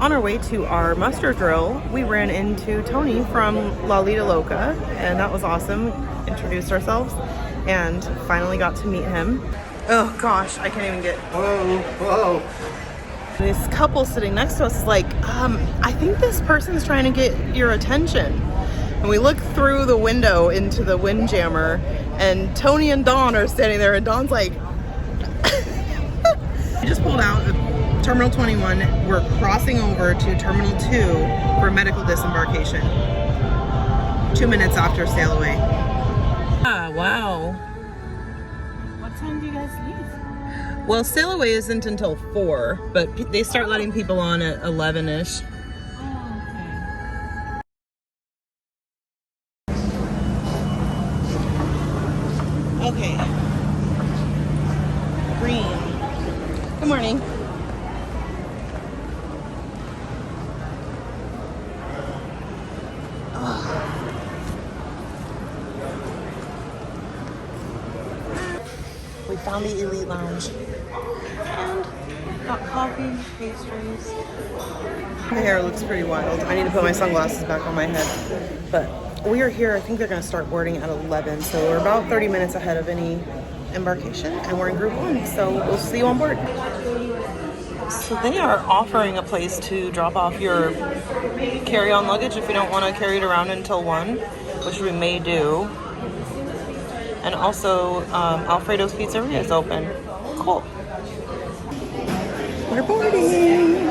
On our way to our muster drill, we ran into Tony from Lolita Loca, and that was awesome. Introduced ourselves and finally got to meet him. Oh gosh, I can't even get... Whoa. This couple sitting next to us is like, I think this person's trying to get your attention. And we look through the window into the windjammer, and Tony and Dawn are standing there, and Dawn's like... We just pulled out Terminal 21. We're crossing over to Terminal 2 for medical disembarkation. 2 minutes after sail away. Ah, wow. What time do you guys leave? Well, sail away isn't until 4, but they start letting people on at 11-ish. Okay. Green. Good morning. We found the Elite Lounge and got coffee, pastries. My hair looks pretty wild. I need to put my sunglasses back on my head. But we are here. I think they're going to start boarding at 11. So we're about 30 minutes ahead of any embarkation, and we're in group 1. So we'll see you on board. So they are offering a place to drop off your carry-on luggage if you don't want to carry it around until 1, which we may do. And also, Alfredo's Pizzeria is open. Cool. We're boarding.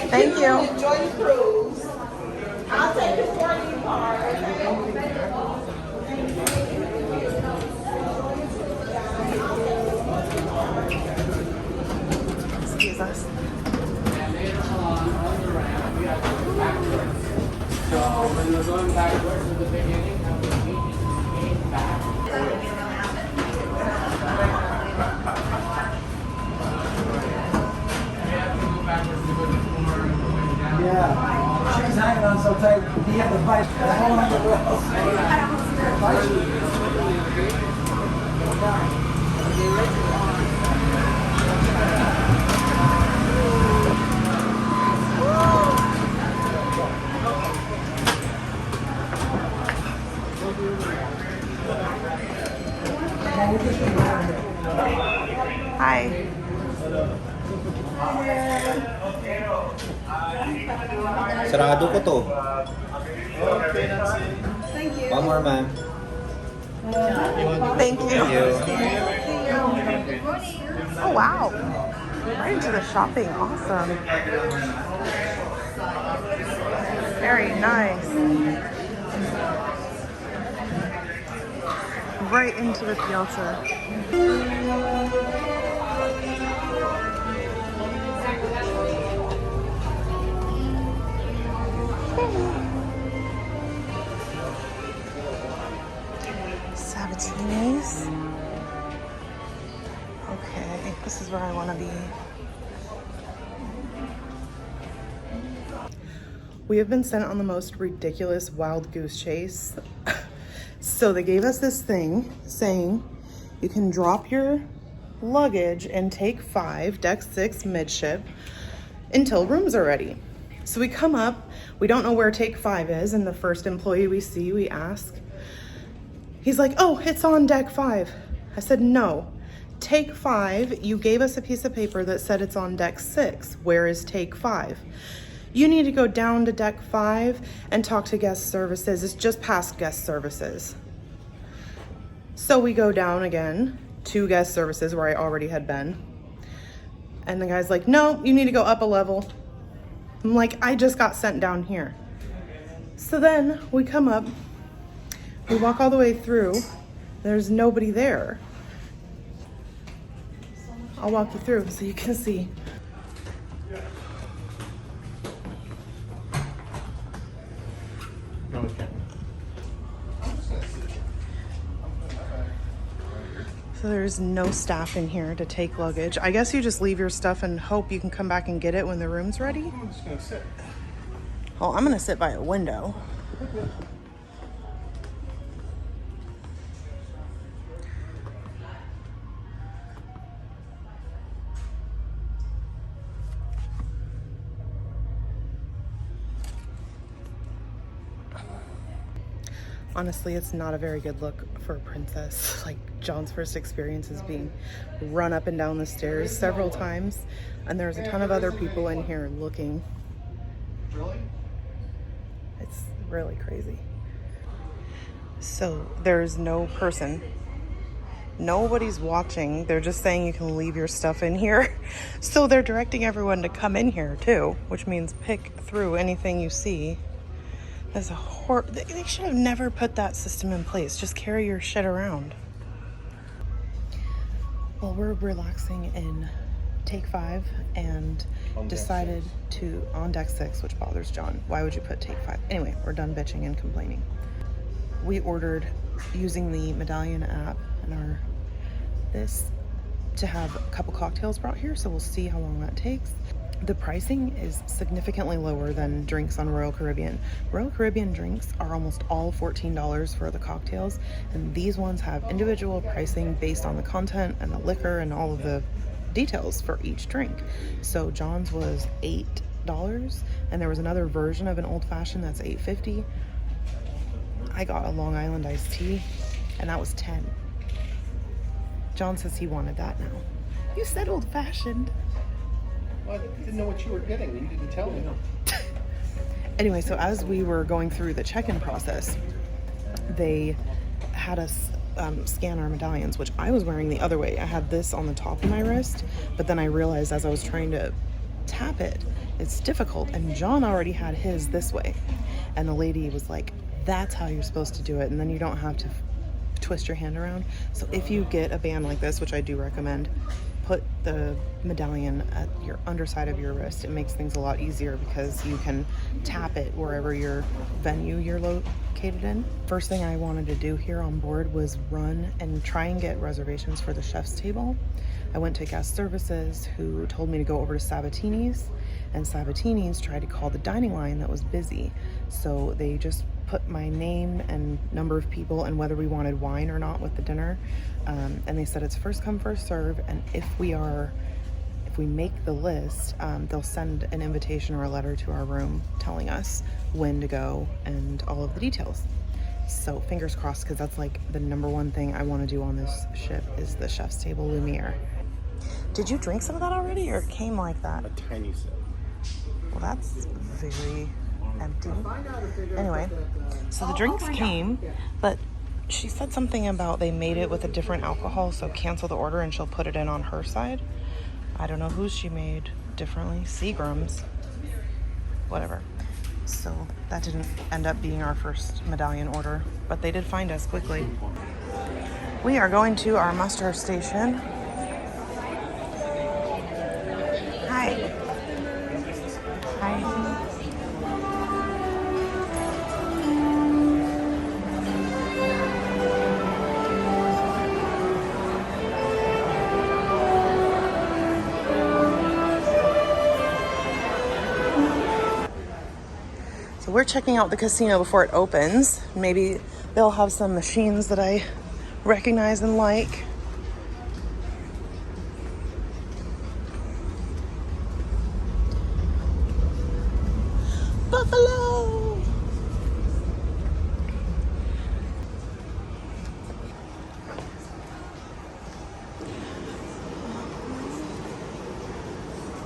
Thank you. Enjoy the cruise. I'll take the 40 part. Excuse us. So when we're going backwards to the beginning, yeah, she was hanging on so tight, he had to fight the whole Hi. Sarado ko to. One more, ma'am. Thank you. Oh, wow. Right into the shopping. Awesome. Very nice. Right into the piazza. 17s. Okay, this is where I want to be. We have been sent on the most ridiculous wild goose chase. So they gave us this thing saying you can drop your luggage and take 5, deck 6 midship until rooms are ready. So we come up, we don't know where take 5 is, and the first employee we see, we ask. He's like, oh, it's on deck 5. I said, no, take 5, you gave us a piece of paper that said it's on deck 6. Where is take 5? You need to go down to deck 5 and talk to guest services. It's just past guest services. So we go down again to guest services where I already had been. And the guy's like, no, you need to go up a level. I'm like, I just got sent down here. So then we come up, we walk all the way through. There's nobody there. I'll walk you through so you can see. So So there's no staff in here to take luggage. I guess you just leave your stuff and hope you can come back and get it when the room's ready. I'm just gonna sit. Well, I'm gonna sit by a window. Honestly, it's not a very good look for a princess. Like, John's first experience is being run up and down the stairs several times, and there's a ton of other people in here looking. Really? It's really crazy. So there's no person. Nobody's watching. They're just saying you can leave your stuff in here. So they're directing everyone to come in here too, which means pick through anything you see. That's a they should have never put that system in place. Just carry your shit around. Well, we're relaxing in take 5 and decided to on deck 6, which bothers John. Why would you put take 5? Anyway, we're done bitching and complaining. We ordered using the Medallion app and this to have a couple cocktails brought here, so we'll see how long that takes. The pricing is significantly lower than drinks on Royal Caribbean. Royal Caribbean drinks are almost all $14 for the cocktails, and these ones have individual pricing based on the content and the liquor and all of the details for each drink. So John's was $8, and there was another version of an old fashioned that's $8.50. I got a Long Island iced tea, and that was $10. John says he wanted that now. You said old fashioned. Well, I didn't know what you were getting. You didn't tell me. Anyway, so as we were going through the check-in process, they had us scan our medallions, which I was wearing the other way. I had this on the top of my wrist, but then I realized as I was trying to tap it, it's difficult, and John already had his this way. And the lady was like, that's how you're supposed to do it, and then you don't have to twist your hand around. So if you get a band like this, which I do recommend, put the medallion at your underside of your wrist. It makes things a lot easier because you can tap it wherever your venue you're located in. First thing I wanted to do here on board was run and try and get reservations for the chef's table. I went to guest services who told me to go over to Sabatini's, and Sabatini's tried to call the dining line that was busy. So they just put my name and number of people and whether we wanted wine or not with the dinner. And they said it's first come, first serve. And if we make the list, they'll send an invitation or a letter to our room telling us when to go and all of the details. So fingers crossed, because that's like the number one thing I want to do on this ship is the chef's table Lumiere. Did you drink some of that already, or it came like that? A tiny sip. Well, that's very empty. Anyway, so the drinks came, but she said something about they made it with a different alcohol, so cancel the order and she'll put it in on her side. I don't know whose she made differently. Seagram's. Whatever. So that didn't end up being our first medallion order, but they did find us quickly. We are going to our muster station. Hi. Hi. So we're checking out the casino before it opens. Maybe they'll have some machines that I recognize and like. Buffalo!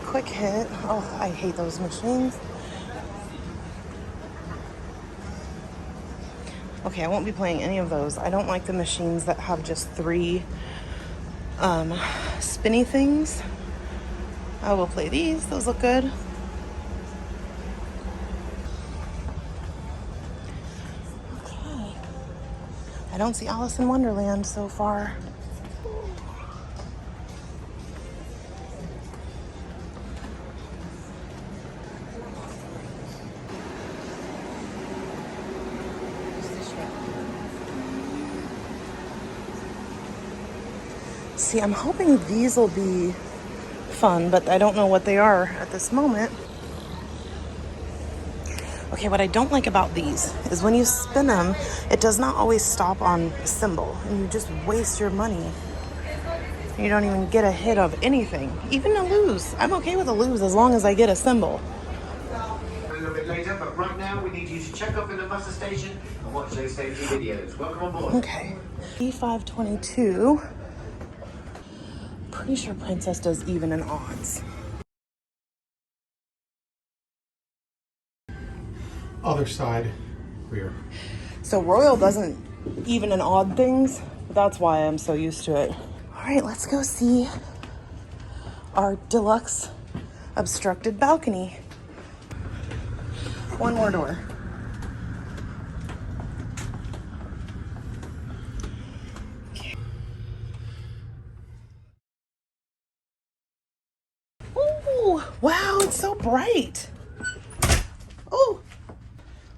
Quick hit. Oh, I hate those machines. Okay, I won't be playing any of those. I don't like the machines that have just 3 spinny things. I will play these. Those look good. Okay. I don't see Alice in Wonderland so far. See, I'm hoping these will be fun, but I don't know what they are at this moment. Okay, what I don't like about these is when you spin them, it does not always stop on a symbol, and you just waste your money. You don't even get a hit of anything, even a lose. I'm okay with a lose as long as I get a symbol. A little bit later, but right now we need you to check up in the muster station and watch those safety videos. Welcome on board. Okay. E522. Pretty sure Princess does even and odds. Other side, rear. So Royal doesn't even and odd things, but that's why I'm so used to it. All right, let's go see our deluxe obstructed balcony. One more door. Okay. Ooh, wow, it's so bright. Oh,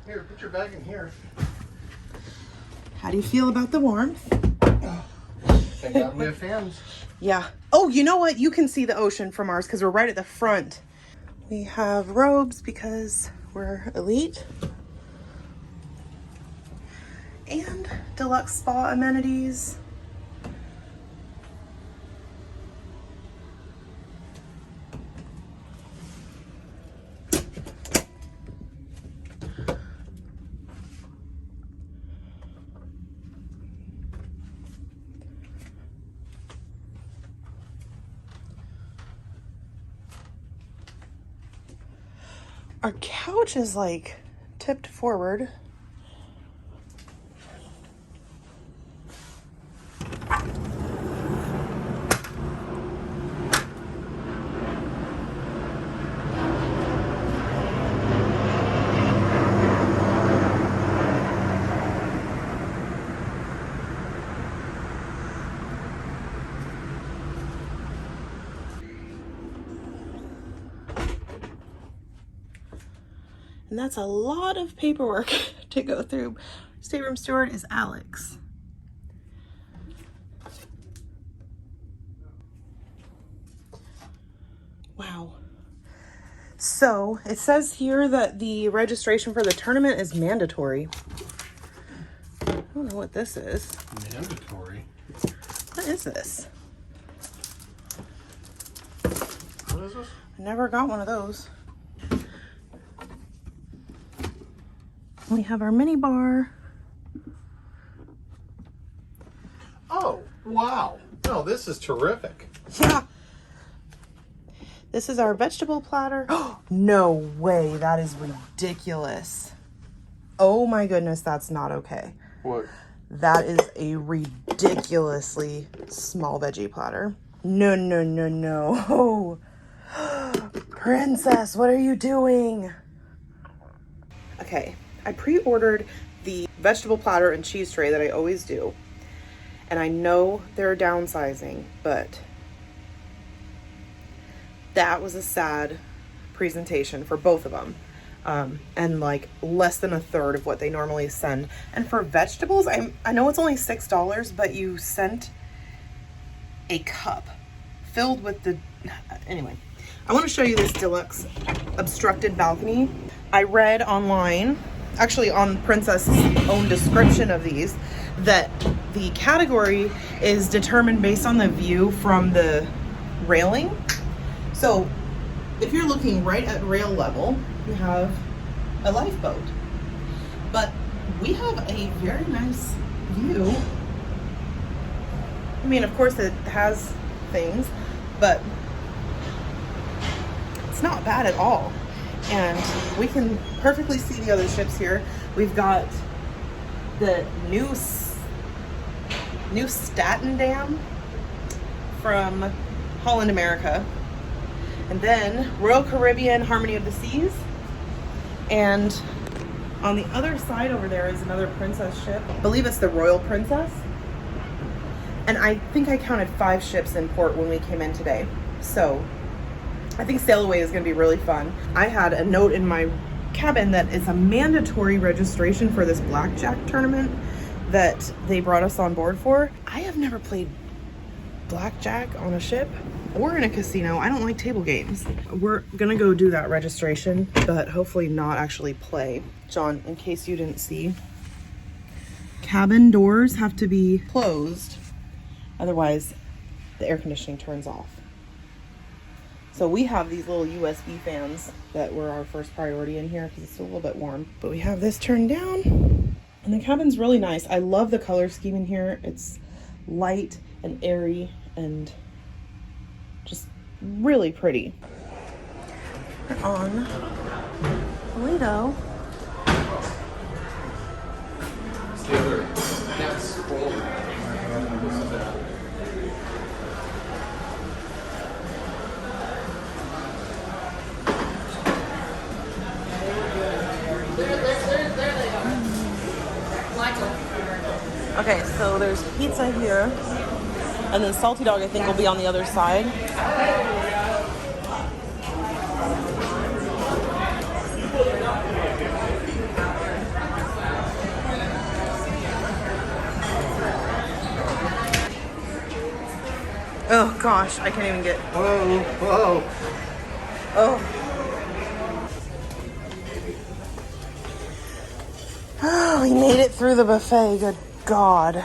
Here, put your bag in here. how do you feel about the warmth? Thank God we have fans. Yeah. Oh, you know what? You can see the ocean from ours because we're right at the front. We have robes because we're elite. And deluxe spa amenities. Our couch is like tipped forward. And that's a lot of paperwork to go through. Stateroom steward is Alex. Wow. So it says here that the registration for the tournament is mandatory. I don't know what this is. Mandatory. What is this? What is this? I never got one of those. We have our mini bar. Oh, wow. No, this is terrific. Yeah. This is our vegetable platter. Oh, no way. That is ridiculous. Oh my goodness, that's not okay. What? That is a ridiculously small veggie platter. No, no, no, no. Princess, what are you doing? Okay, I pre-ordered the vegetable platter and cheese tray that I always do. And I know they're downsizing, but that was a sad presentation for both of them. And like less than a third of what they normally send. And for vegetables, I know it's only $6, but you sent a cup filled with the, anyway. I want to show you this deluxe obstructed balcony. I read online, actually on Princess's own description of these, that the category is determined based on the view from the railing. So if you're looking right at rail level, you have a lifeboat. But we have a very nice view. I mean, of course it has things, but it's not bad at all. And we can perfectly see the other ships here. We've got the new Staten Dam from Holland America. And then Royal Caribbean Harmony of the Seas. And on the other side over there is another Princess ship. I believe it's the Royal Princess. And I think I counted 5 ships in port when we came in today. So I think Sail Away is gonna be really fun. I had a note in my cabin that it's a mandatory registration for this blackjack tournament that they brought us on board for. I have never played blackjack on a ship or in a casino. I don't like table games. We're gonna go do that registration, but hopefully not actually play. John, in case you didn't see, cabin doors have to be closed, otherwise the air conditioning turns off. So we have these little USB fans that were our first priority in here because it's still a little bit warm. But we have this turned down and the cabin's really nice. I love the color scheme in here. It's light and airy and just really pretty. We're on Lido. That's cool. Okay, so there's pizza here, and then salty dog I think will be on the other side. Oh gosh, I can't even get. Whoa, whoa. Oh. Oh, we made it through the buffet, good God.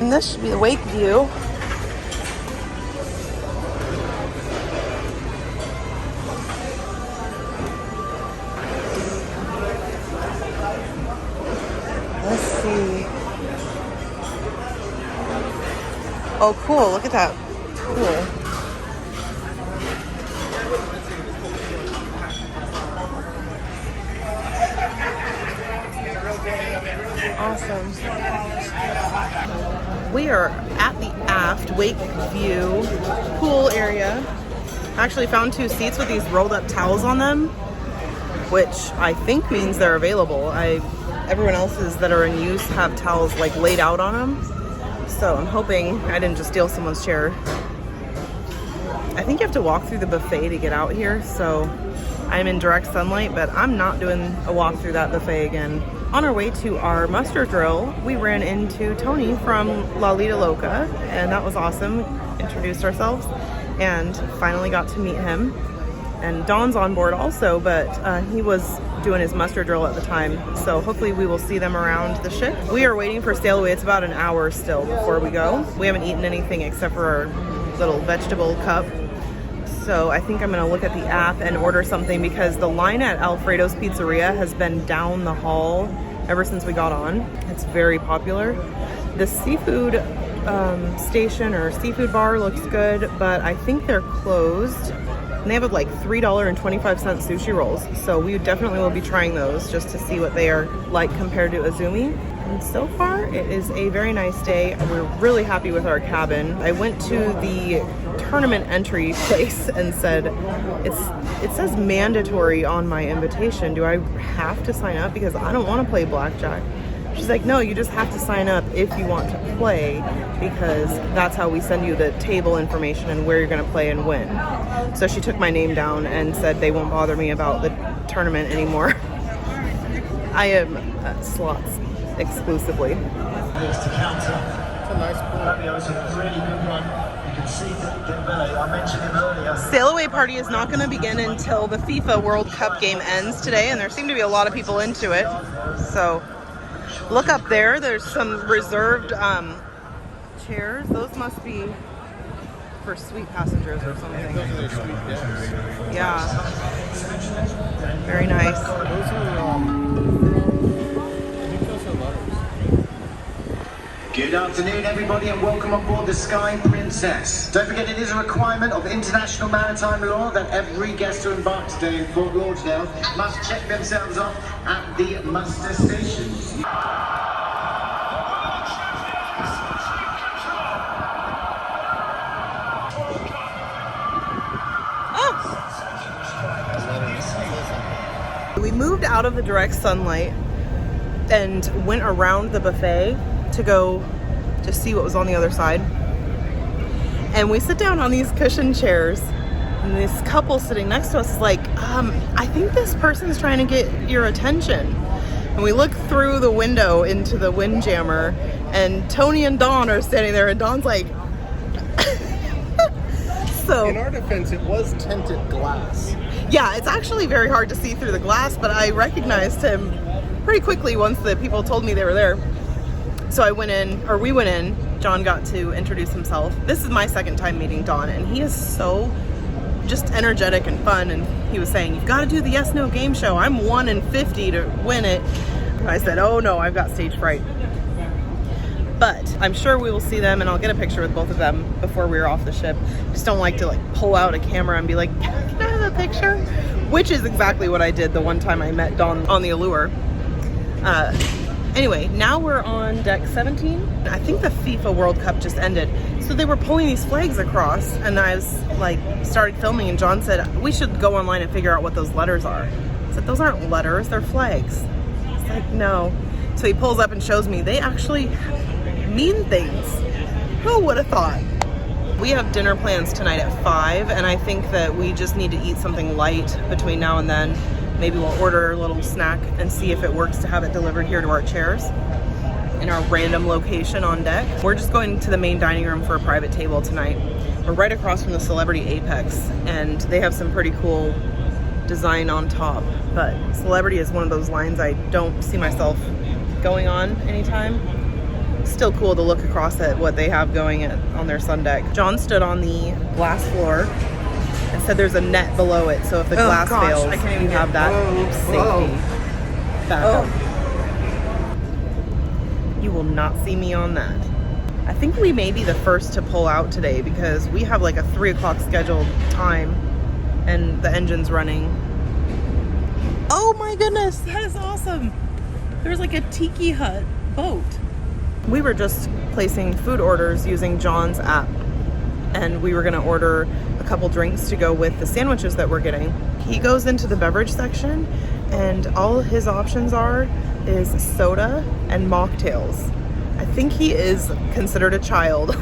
And this should be the wake view. Let's see. Oh, cool, look at that. Cool. Awesome. We are at the aft wake view pool area. I actually found 2 seats with these rolled up towels on them, which I think means they're available. Everyone else's that are in use have towels like laid out on them. So I'm hoping I didn't just steal someone's chair. I think you have to walk through the buffet to get out here, so I'm in direct sunlight, but I'm not doing a walk through that buffet again. On our way to our muster drill, we ran into Tony from La Lita Loca, and that was awesome. Introduced ourselves and finally got to meet him. And Dawn's on board also, but he was doing his muster drill at the time, so hopefully we will see them around the ship. We are waiting for sail away. It's about an hour still before we go. We haven't eaten anything except for our little vegetable cup. So I think I'm gonna look at the app and order something because the line at Alfredo's Pizzeria has been down the hall ever since we got on. It's very popular. The seafood station or seafood bar looks good, but I think they're closed. And they have like $3.25 sushi rolls. So we definitely will be trying those just to see what they are like compared to Azumi. And so far, it is a very nice day. We're really happy with our cabin. I went to the tournament entry place and said, it says mandatory on my invitation. Do I have to sign up? Because I don't want to play blackjack. She's like, no, you just have to sign up if you want to play, because that's how we send you the table information and where you're going to play and win. So she took my name down and said they won't bother me about the tournament anymore. I am slots exclusively. To counter. It's a nice pool. It was a really good one. You can see Dembele. I mentioned him earlier. Sail away party is not going to begin until the FIFA World Cup game ends today, and there seem to be a lot of people into it. So look up there. There's some reserved chairs. Those must be for suite passengers or something. Those are their sweet decks. Yeah. Very nice. Those are, I think those are letters. Good afternoon, everybody, and welcome aboard the Sky Princess. Don't forget, it is a requirement of international maritime law that every guest who embarks today in Fort Lauderdale must check themselves off at the muster stations. We moved out of the direct sunlight and went around the buffet to go to see what was on the other side. And we sit down on these cushion chairs, and this couple sitting next to us is like, I think this person's trying to get your attention. And we look through the window into the Windjammer, and Tony and Dawn are standing there, and Dawn's like, so. In our defense, it was tinted glass. Yeah, it's actually very hard to see through the glass, but I recognized him pretty quickly once the people told me they were there. So we went in, John got to introduce himself. This is my second time meeting Don, and he is so just energetic and fun, and he was saying, you've got to do the yes no game show. I'm 1 in 50 to win it. And I said, oh no, I've got stage fright. But I'm sure we will see them, and I'll get a picture with both of them before we're off the ship. Just don't like to like pull out a camera and be like, can I have a picture? Which is exactly what I did the one time I met Dawn on the Allure. Anyway, now we're on deck 17. I think the FIFA World Cup just ended. So they were pulling these flags across, and I was like, started filming, and John said, we should go online and figure out what those letters are. I said, those aren't letters, they're flags. It's like, no. So he pulls up and shows me, they actually mean things. Who would have thought? We have dinner plans tonight at 5, and I think that we just need to eat something light between now and then. Maybe we'll order a little snack and see if it works to have it delivered here to our chairs in our random location on deck. We're just going to the main dining room for a private table tonight. We're right across from the Celebrity Apex, and they have some pretty cool design on top. But Celebrity is one of those lines I don't see myself going on anytime. Still cool to look across at what they have going on their sun deck. John stood on the glass floor and said there's a net below it, so if the glass fails, you have that safety backup. You will not see me on that. I think we may be the first to pull out today because we have like a 3 o'clock scheduled time and the engine's running. Oh my goodness, that is awesome. There's like a tiki hut boat. We were just placing food orders using John's app, and we were gonna order a couple drinks to go with the sandwiches that we're getting. He goes into the beverage section, and all his options is soda and mocktails. I think he is considered a child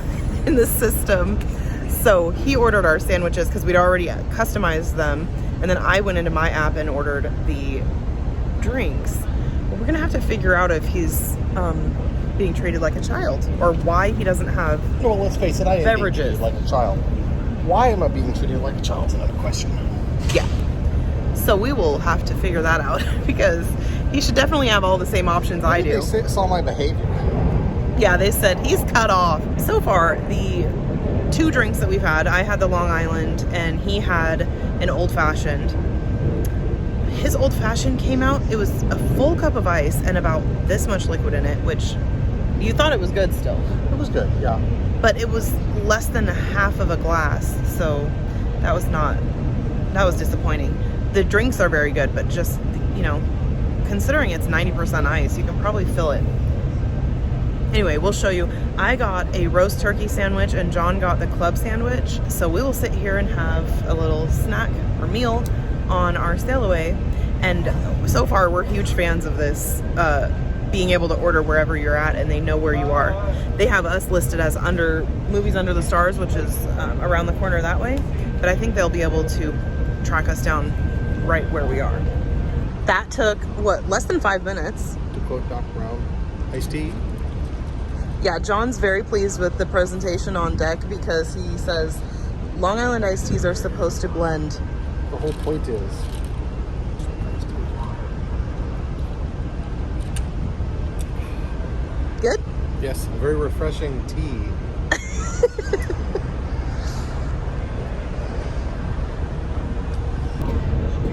in the system. So he ordered our sandwiches because we'd already customized them, and then I went into my app and ordered the drinks. Well, we're gonna have to figure out if he's being treated like a child, or why he doesn't have Well, let's face it, I am being beverages. treated like a child. Why am I being treated like a child is another question. Yeah. So we will have to figure that out because he should definitely have all the same options I do. They saw my behavior. Yeah, they said he's cut off. So far, the 2 drinks that we've had, I had the Long Island and he had an old fashioned. His old fashioned came out, it was a full cup of ice and about this much liquid in it, which you thought it was good still. It was good, yeah. But it was less than half of a glass, so that was disappointing. The drinks are very good, but just, you know, considering it's 90% ice, you can probably fill it. Anyway, we'll show you. I got a roast turkey sandwich and John got the club sandwich, so we will sit here and have a little snack or meal on our sail away. And so far, we're huge fans of this, being able to order wherever you're at and they know where you are. They have us listed as Movies Under the Stars, which is around the corner that way, but I think they'll be able to track us down right where we are. That took, what, less than 5 minutes. To quote Doc Brown, iced tea. Yeah, John's very pleased with the presentation on deck because he says Long Island iced teas are supposed to blend. The whole point is Good? yes, a very refreshing tea.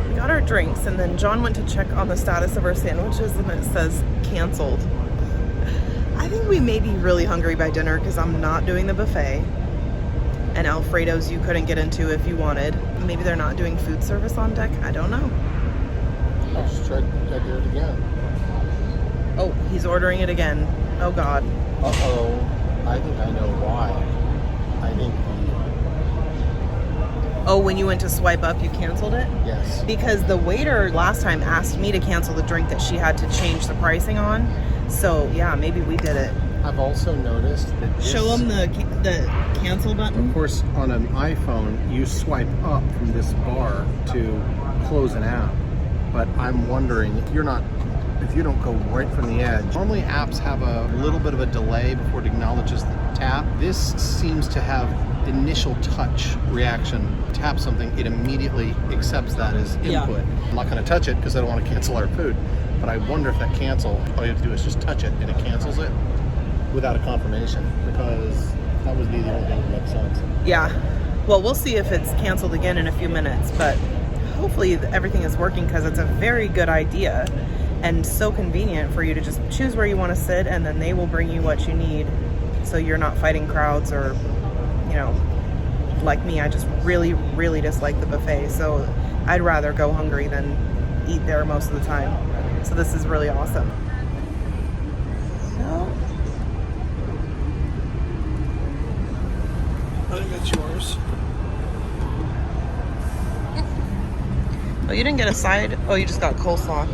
We got our drinks and then John went to check on the status of our sandwiches and it says canceled. I think we may be really hungry by dinner because I'm not doing the buffet. And Alfredo's you couldn't get into if you wanted. Maybe they're not doing food service on deck. I don't know. I'll just try to do it again. Oh, he's ordering it again. Oh God. Uh-oh. I think I know why. I think Oh, when you went to swipe up, you canceled it? yes. Because the waiter last time asked me to cancel the drink that she had to change the pricing on. So yeah, maybe we did it. I've also noticed that this, Show them the cancel button. of course, on an iPhone, you swipe up from this bar to close an app. But I'm wondering, you're not if you don't go right from the edge. Normally apps have a little bit of a delay before it acknowledges the tap. This seems to have initial touch reaction. Tap something, it immediately accepts that as input. Yeah. I'm not going to touch it because I don't want to cancel our food, but I wonder if that cancel, all you have to do is just touch it and it cancels it without a confirmation, because that would be the only thing that makes sense. Yeah. Well, we'll see if it's canceled again in a few minutes, but hopefully everything is working, because it's a very good idea and so convenient for you to just choose where you want to sit, and then they will bring you what you need, so you're not fighting crowds. Or, you know, like me, I just really, really dislike the buffet, so I'd rather go hungry than eat there most of the time. So this is really awesome. So, I think that's yours. oh, you didn't get a side? Oh, you just got coleslaw.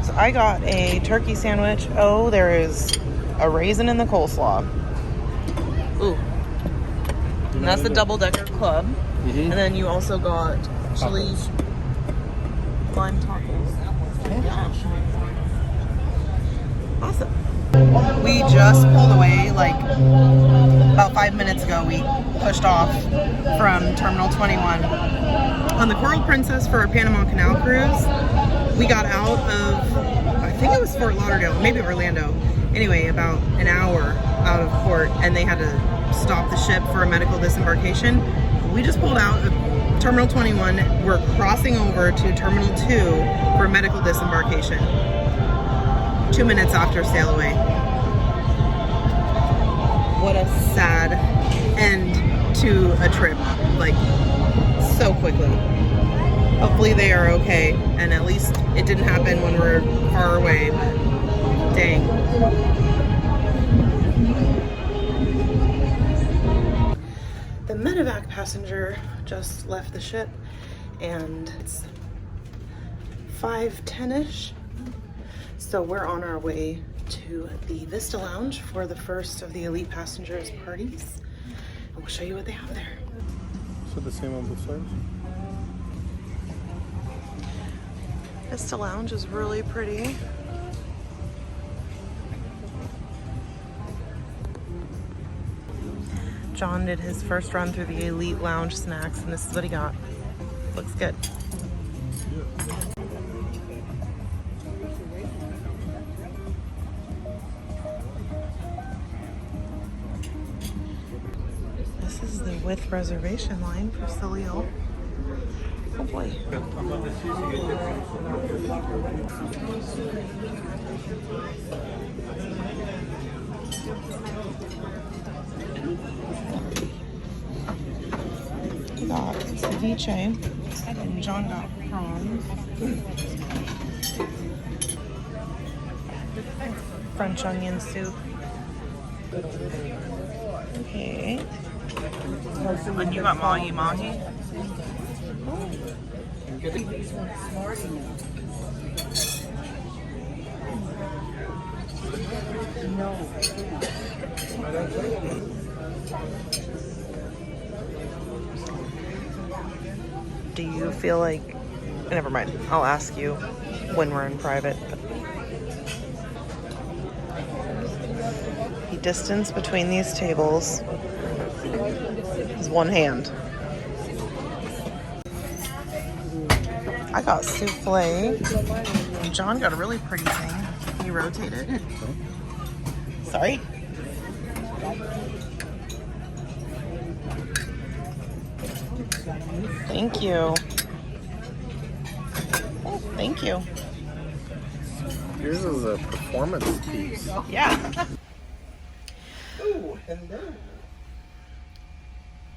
So I got a turkey sandwich. Oh, there is a raisin in the coleslaw. Ooh. And that's the double-decker club. And then you also got chili lime tacos. Yeah. Awesome. We just pulled away, like, about 5 minutes ago. We pushed off from Terminal 21 on the Coral Princess for our Panama Canal cruise. We got out of, I think it was Fort Lauderdale, maybe Orlando. Anyway, about an hour out of port, and they had to stop the ship for a medical disembarkation. We just pulled out of Terminal 21. We're crossing over to Terminal 2 for medical disembarkation. 2 minutes after sail away. What a sad end to a trip, like, so quickly. Hopefully they are okay, and at least it didn't happen when we're far away, but dang. The medevac passenger just left the ship, and it's 5:10ish. So we're on our way to the Vista Lounge for the first of the elite passengers parties. And we'll show you what they have there. So the same on both sides? Vista Lounge is really pretty. John did his first run through the elite lounge snacks, and this is what he got. Looks good. This is the with reservation line for Salil. Oh boy. We got ceviche, and John got prawns. French onion soup. Okay. And you got mahi-mahi? Do you feel like, never mind, I'll ask you when we're in private. The distance between these tables is 1 hand. I got souffle, and John got a really pretty thing. Can you rotate it? Sorry. Thank you. Oh, thank you. Yours is a performance piece. Yeah. Oh, hello.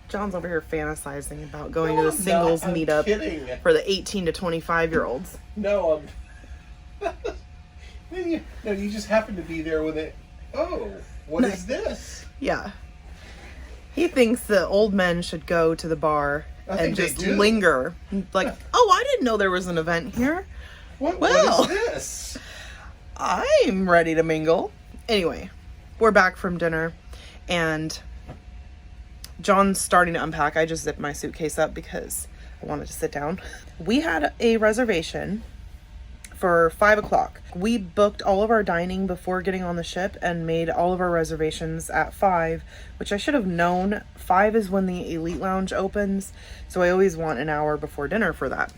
John's over here fantasizing about going to the singles meetup Kidding. for the 18 to 25-year-olds. No, no, you just happen to be there with it. Oh, what is this? Yeah. He thinks the old men should go to the bar I and think they just do. linger. Like, oh, I didn't know there was an event here. What Well. is this? I'm ready to mingle. Anyway, we're back from dinner, and John's starting to unpack. I just zipped my suitcase up because I wanted to sit down. We had a reservation for 5 o'clock. We booked all of our dining before getting on the ship and made all of our reservations at 5, which I should have known. 5 is when the Elite Lounge opens, so I always want an hour before dinner for that.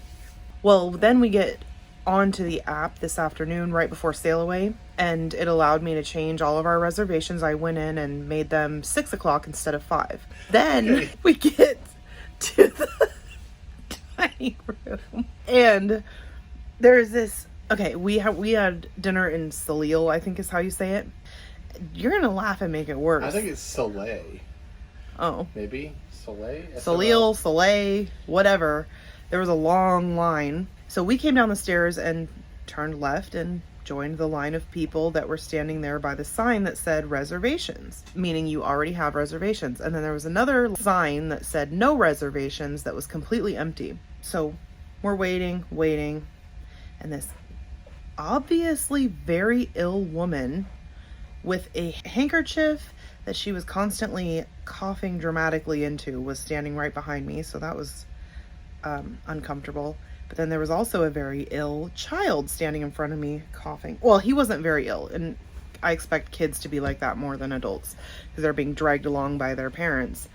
Well, then we get onto the app this afternoon right before sail away, and it allowed me to change all of our reservations. I went in and made them 6 o'clock instead of 5. Then we get to the dining room, and there's this, okay, we had dinner in Salil, I think is how you say it. You're gonna laugh and make it worse. I think it's Soleil. Oh. Maybe? Soleil? Salil, Soleil, whatever. There was a long line. So we came down the stairs and turned left and joined the line of people that were standing there by the sign that said reservations, meaning you already have reservations. And then there was another sign that said no reservations that was completely empty. So we're waiting, and this obviously very ill woman with a handkerchief that she was constantly coughing dramatically into was standing right behind me. So that was uncomfortable. But then there was also a very ill child standing in front of me coughing. Well, he wasn't very ill, and I expect kids to be like that more than adults because they're being dragged along by their parents.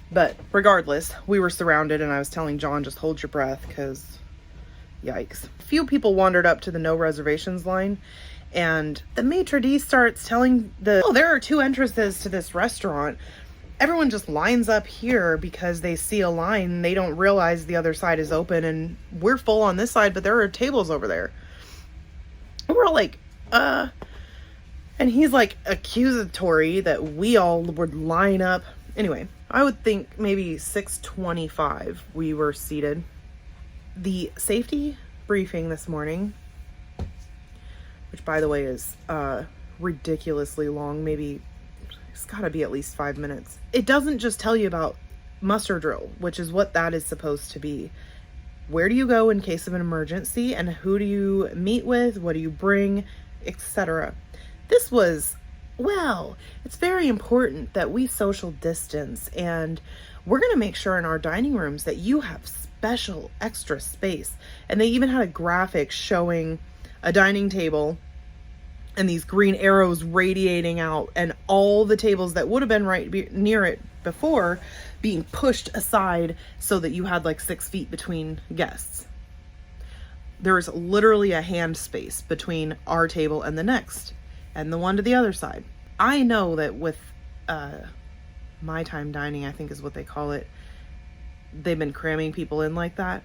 But regardless, we were surrounded, and I was telling John, just hold your breath because yikes. A few people wandered up to the no reservations line, and the maitre d' starts telling there are 2 entrances to this restaurant. Everyone just lines up here because they see a line. They don't realize the other side is open, and we're full on this side, but there are tables over there. And we're all like, and he's like accusatory that we all would line up. Anyway, I would think maybe 6:25 we were seated. The safety briefing this morning, which by the way is ridiculously long, maybe it's got to be at least 5 minutes. It doesn't just tell you about muster drill, which is what that is supposed to be. Where do you go in case of an emergency, and who do you meet with? What do you bring, etc. This was, well, it's very important that we social distance, and we're going to make sure in our dining rooms that you have special extra space. And they even had a graphic showing a dining table and these green arrows radiating out, and all the tables that would have been right near it before being pushed aside so that you had like 6 feet between guests. There's literally a hand space between our table and the next, and the one to the other side. I know that with my time dining, I think is what they call it, they've been cramming people in like that,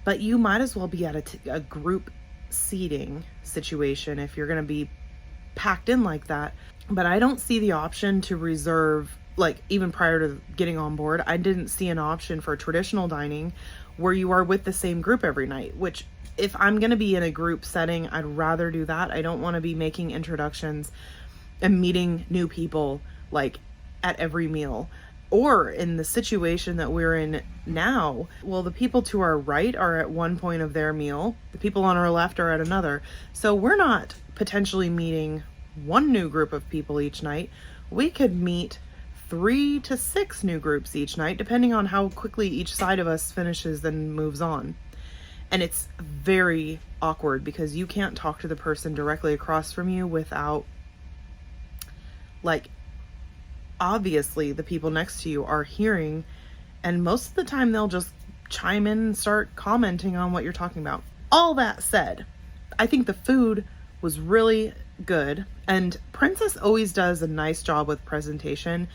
but you might as well be at a group seating situation if you're going to be packed in like that. But I don't see the option to reserve, like even prior to getting on board, I didn't see an option for traditional dining where you are with the same group every night, which if I'm going to be in a group setting, I'd rather do that. I don't want to be making introductions and meeting new people like at every meal. Or in the situation that we're in now, well, the people to our right are at one point of their meal. The people on our left are at another. So we're not potentially meeting one new group of people each night. We could meet 3 to 6 new groups each night, depending on how quickly each side of us finishes and moves on. And it's very awkward because you can't talk to the person directly across from you without, like, obviously the people next to you are hearing, and most of the time they'll just chime in and start commenting on what you're talking about. All that said, I think the food was really good, and Princess always does a nice job with presentation.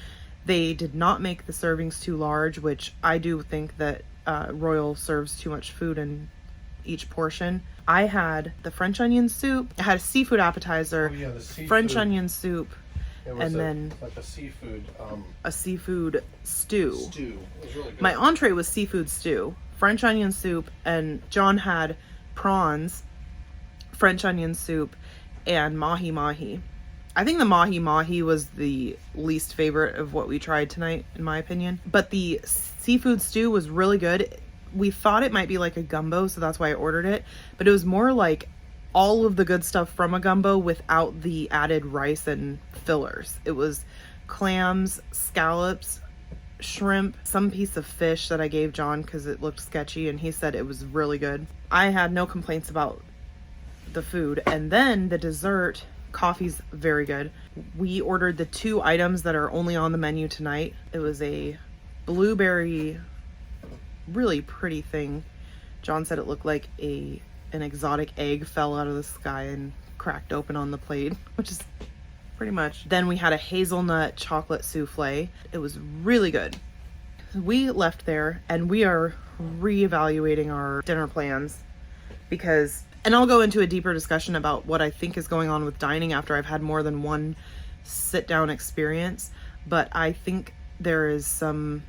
They did not make the servings too large, which I do think that Royal serves too much food in each portion. I had the French onion soup. I had a seafood appetizer, the seafood. French onion soup, and then like a seafood stew. It was really good. My entree was seafood stew, French onion soup, and John had prawns, French onion soup, and mahi-mahi. I think the mahi-mahi was the least favorite of what we tried tonight, in my opinion. But the seafood stew was really good. We thought it might be like a gumbo, so that's why I ordered it. But it was more like all of the good stuff from a gumbo without the added rice and fillers. It was clams, scallops, shrimp, some piece of fish that I gave John because it looked sketchy, and he said it was really good. I had no complaints about the food. And then the dessert, coffee's very good. We ordered the 2 items that are only on the menu tonight. It was a blueberry, really pretty thing. John said it looked like an exotic egg fell out of the sky and cracked open on the plate, which is pretty much. Then we had a hazelnut chocolate souffle. It was really good. We left there and we are reevaluating our dinner plans because, and I'll go into a deeper discussion about what I think is going on with dining after I've had more than one sit down experience, but I think there is some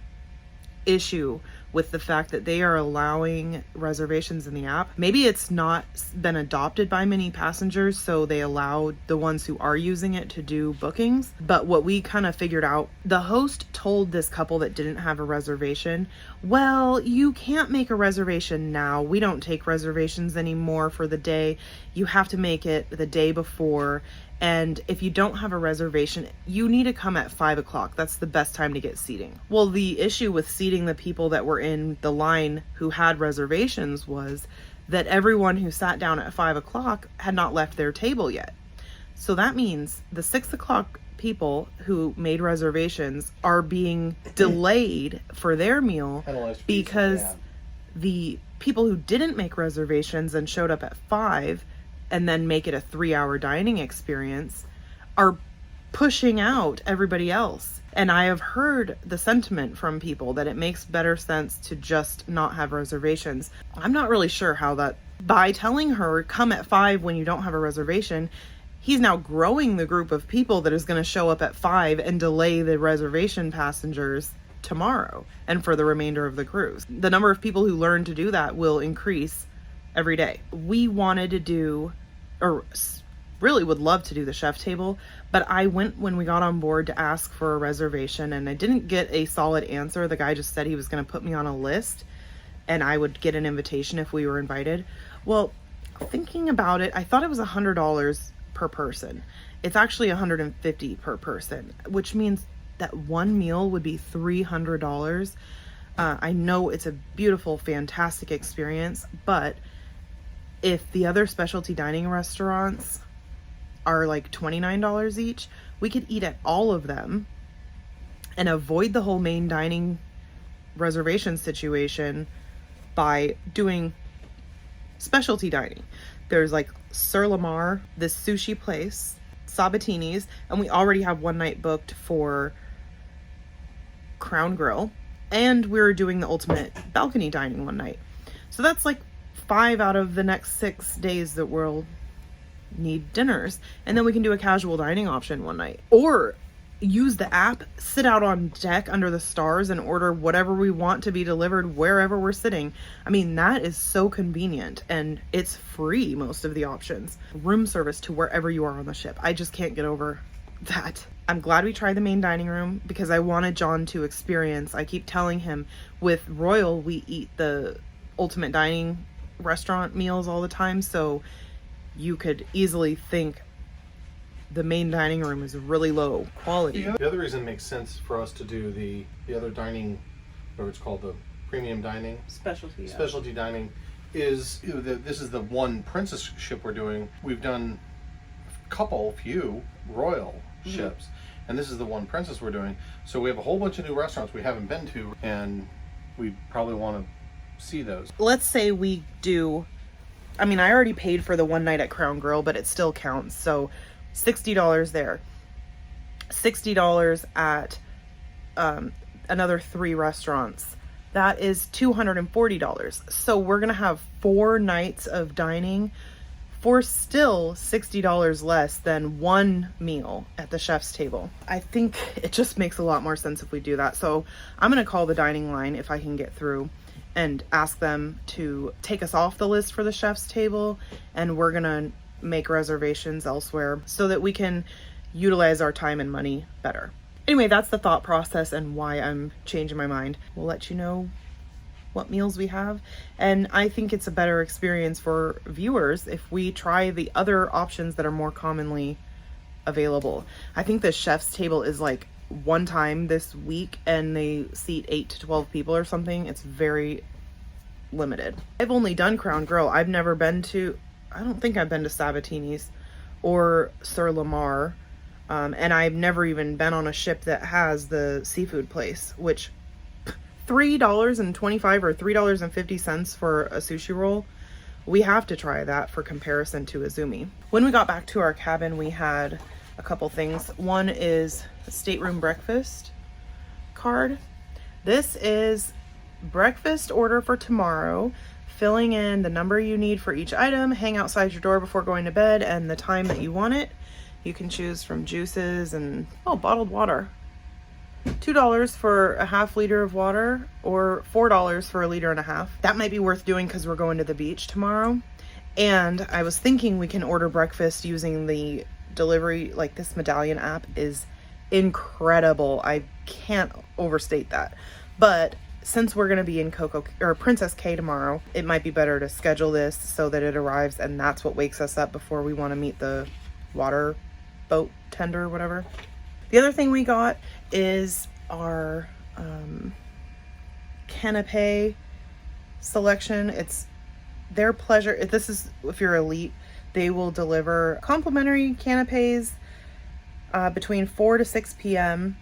issue with the fact that they are allowing reservations in the app. Maybe it's not been adopted by many passengers, so they allow the ones who are using it to do bookings. But what we kind of figured out, the host told this couple that didn't have a reservation, well, you can't make a reservation now. We don't take reservations anymore for the day. You have to make it the day before. And if you don't have a reservation, you need to come at 5 o'clock. That's the best time to get seating. Well, the issue with seating the people that were in the line who had reservations was that everyone who sat down at 5 o'clock had not left their table yet. So that means the 6 o'clock people who made reservations are being delayed for their meal because the people who didn't make reservations and showed up at 5 and then make it a 3-hour dining experience are pushing out everybody else. And I have heard the sentiment from people that it makes better sense to just not have reservations. I'm not really sure how that, by telling her come at 5 when you don't have a reservation, he's now growing the group of people that is going to show up at 5 and delay the reservation passengers tomorrow and for the remainder of the cruise. The number of people who learn to do that will increase every day. We wanted to do, or really would love to do, the chef table, but I went when we got on board to ask for a reservation and I didn't get a solid answer. The guy just said he was going to put me on a list and I would get an invitation if we were invited. Well, thinking about it, I thought it was $100 per person. It's actually $150 per person, which means that one meal would be $300. I know it's a beautiful, fantastic experience, but if the other specialty dining restaurants are like $29 each, we could eat at all of them and avoid the whole main dining reservation situation by doing specialty dining. There's like Sur La Mar, this sushi place, Sabatini's, and we already have one night booked for Crown Grill, and we're doing the ultimate balcony dining one night. So that's like 5 out of the next 6 days that we'll need dinners. And then we can do a casual dining option one night. Or use the app, sit out on deck under the stars and order whatever we want to be delivered wherever we're sitting. I mean, that is so convenient and it's free, most of the options. Room service to wherever you are on the ship. I just can't get over that. I'm glad we tried the main dining room because I wanted John to experience. I keep telling him with Royal, we eat the ultimate dining restaurant meals all the time, so you could easily think the main dining room is really low quality. The other reason it makes sense for us to do the other dining, or it's called the premium dining, specialty dining, is this is the one Princess ship we're doing. We've done a few Royal ships, and this is the one Princess we're doing. So we have a whole bunch of new restaurants we haven't been to, and we probably want to see those. Let's say we do, I mean, I already paid for the one night at Crown Grill, but it still counts. So $60 there, $60 at another 3 restaurants. That is $240. So we're gonna have 4 nights of dining for still $60 less than one meal at the chef's table. I think it just makes a lot more sense if we do that. So I'm gonna call the dining line if I can get through and ask them to take us off the list for the chef's table, and we're gonna make reservations elsewhere so that we can utilize our time and money better. Anyway, that's the thought process and why I'm changing my mind. We'll let you know what meals we have, and I think it's a better experience for viewers if we try the other options that are more commonly available. I think the chef's table is like one time this week and they seat 8 to 12 people or something. It's very limited. I've only done Crown Grill. I've never been to, I don't think I've been to Sabatini's or Sur Lamar. And I've never even been on a ship that has the seafood place, which $3.25 or $3.50 for a sushi roll. We have to try that for comparison to Izumi. When we got back to our cabin, we had a couple things. One is a stateroom breakfast card. This is breakfast order for tomorrow, filling in the number you need for each item, hang outside your door before going to bed, and the time that you want it. You can choose from juices and, oh, bottled water. $2 for a half liter of water or $4 for a liter and a half. That might be worth doing because we're going to the beach tomorrow. And I was thinking we can order breakfast using the delivery, like this medallion app is incredible. I can't overstate that. But since we're going to be in Princess Cay tomorrow, it might be better to schedule this so that it arrives and that's what wakes us up before we want to meet the water boat tender or whatever. The other thing we got is our canapé selection. It's their pleasure. This is if you're elite, they will deliver complimentary canapés between 4 to 6 p.m.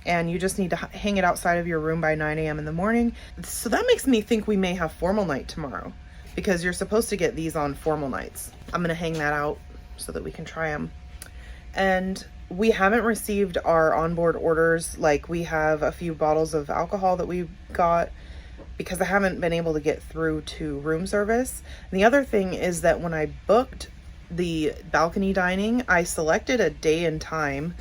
and you just need to hang it outside of your room by 9 a.m. in the morning. So that makes me think we may have formal night tomorrow because you're supposed to get these on formal nights. I'm gonna hang that out so that we can try them. And we haven't received our onboard orders. Like, we have a few bottles of alcohol that we got because I haven't been able to get through to room service. And the other thing is that when I booked the balcony dining, I selected a day and time,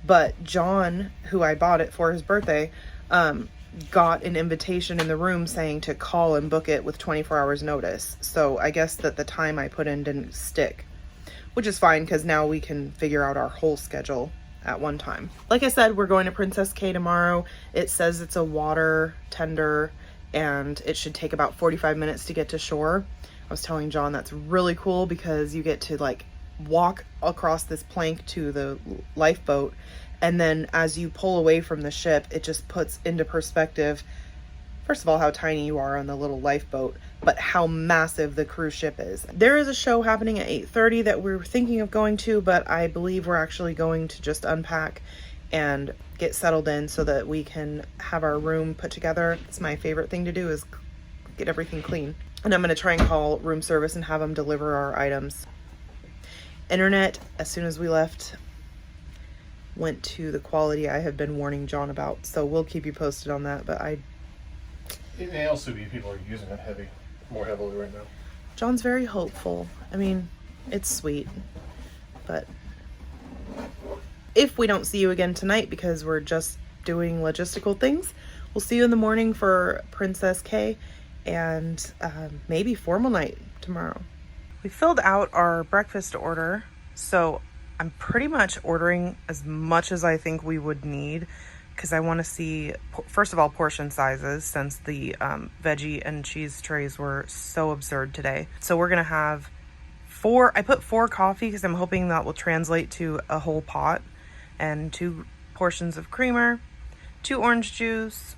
but John, who I bought it for his birthday, got an invitation in the room saying to call and book it with 24 hours notice. So I guess that the time I put in didn't stick, which is fine because now we can figure out our whole schedule at one time. Like I said, we're going to Princess Cay tomorrow. It says it's a water tender and it should take about 45 minutes to get to shore. I was telling John that's really cool because you get to like walk across this plank to the lifeboat, and then as you pull away from the ship, it just puts into perspective, first of all, how tiny you are on the little lifeboat, but how massive the cruise ship is. There is a show happening at 8:30 that we're thinking of going to, but I believe we're actually going to just unpack and get settled in so that we can have our room put together. It's my favorite thing to do, is get everything clean. And I'm going to try and call room service and have them deliver our items. Internet, as soon as we left, went to the quality I have been warning John about. So we'll keep you posted on that, but It may also be people are using it more heavily right now. John's very hopeful. I mean, it's sweet, but if we don't see you again tonight because we're just doing logistical things, we'll see you in the morning for Princess Cay and maybe formal night tomorrow. We filled out our breakfast order, so I'm pretty much ordering as much as I think we would need because I want to see, first of all, portion sizes, since the veggie and cheese trays were so absurd today. So we're going to have I put 4 coffee because I'm hoping that will translate to a whole pot, and 2 portions of creamer, 2 orange juice,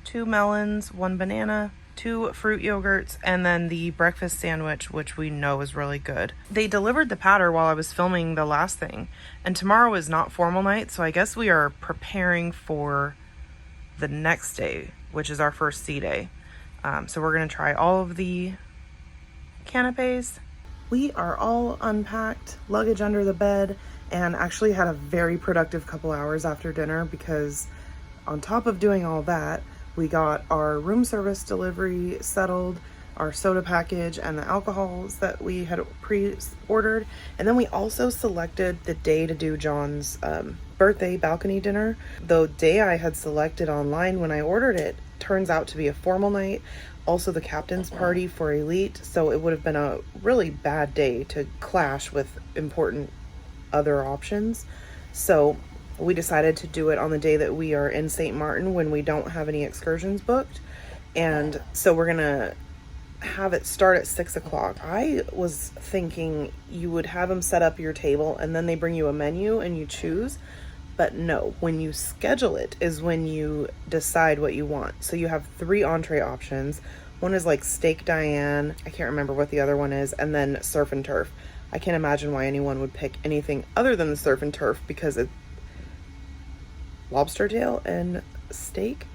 2 melons, 1 banana, 2 fruit yogurts, and then the breakfast sandwich, which we know is really good. They delivered the patter while I was filming the last thing, and tomorrow is not formal night, so I guess we are preparing for the next day, which is our first sea day. So we're going to try all of the canapes. We are all unpacked, luggage under the bed, and actually had a very productive couple hours after dinner because on top of doing all that, we got our room service delivery settled, our soda package, and the alcohols that we had pre-ordered. And then we also selected the day to do John's birthday balcony dinner. The day I had selected online when I ordered it turns out to be a formal night, also the captain's party for elite. So it would have been a really bad day to clash with important other options. So we decided to do it on the day that we are in St. Martin when we don't have any excursions booked. And so we're gonna have it start at 6 o'clock. I was thinking you would have them set up your table and then they bring you a menu and you choose. But no, when you schedule it is when you decide what you want. So you have 3 entree options. One is like steak Diane. I can't remember what the other one is. And then surf and turf. I can't imagine why anyone would pick anything other than the surf and turf because it's lobster tail and steak.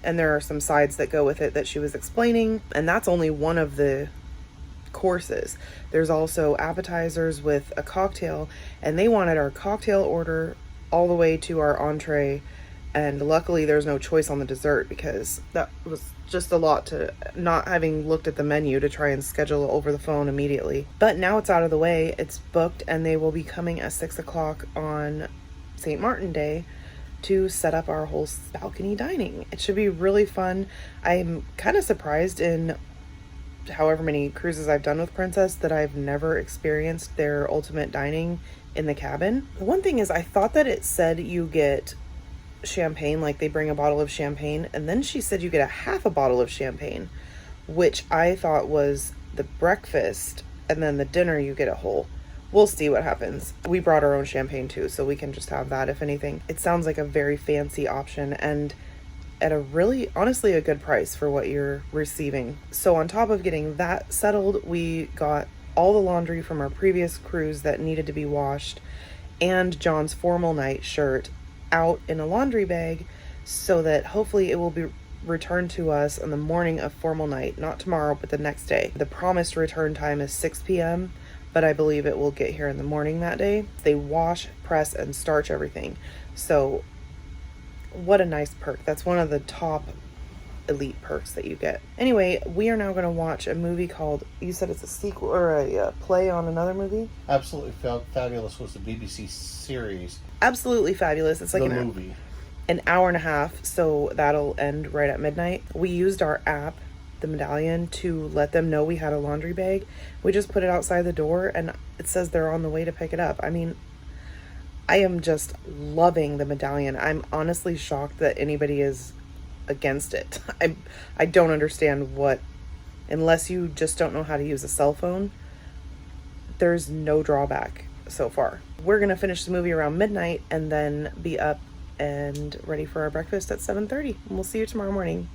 And there are some sides that go with it that she was explaining. And that's only one of the courses. There's also appetizers with a cocktail. And they wanted our cocktail order all the way to our entree, and luckily there's no choice on the dessert because that was just a lot to not having looked at the menu to try and schedule over the phone immediately. But now it's out of the way, it's booked, and they will be coming at 6 o'clock on St. Martin Day to set up our whole balcony dining. It should be really fun. I'm kind of surprised in however many cruises I've done with Princess that I've never experienced their ultimate dining in the cabin. The one thing is I thought that it said you get champagne, like they bring a bottle of champagne, and then she said you get a half a bottle of champagne, which I thought was the breakfast, and then the dinner you get a whole. We'll see what happens. We brought our own champagne too, so we can just have that if anything. It sounds like a very fancy option and at a really, honestly, a good price for what you're receiving. So on top of getting that settled, we got all the laundry from our previous cruise that needed to be washed and John's formal night shirt out in a laundry bag so that hopefully it will be returned to us on the morning of formal night, not tomorrow, but the next day. The promised return time is 6 p.m., but I believe it will get here in the morning that day. They wash, press, and starch everything. So what a nice perk. That's one of the top elite perks that you get. Anyway, we are now going to watch a movie called, you said it's a sequel or a play on another movie? Absolutely Fabulous was the BBC series. Absolutely Fabulous. It's like the movie. An hour and a half, so that'll end right at midnight. We used our app, the Medallion, to let them know we had a laundry bag. We just put it outside the door and it says they're on the way to pick it up. I mean, I am just loving the Medallion. I'm honestly shocked that anybody is against it. I don't understand what, unless you just don't know how to use a cell phone, there's no drawback so far. We're gonna finish the movie around midnight and then be up and ready for our breakfast at 7:30. And we'll see you tomorrow morning.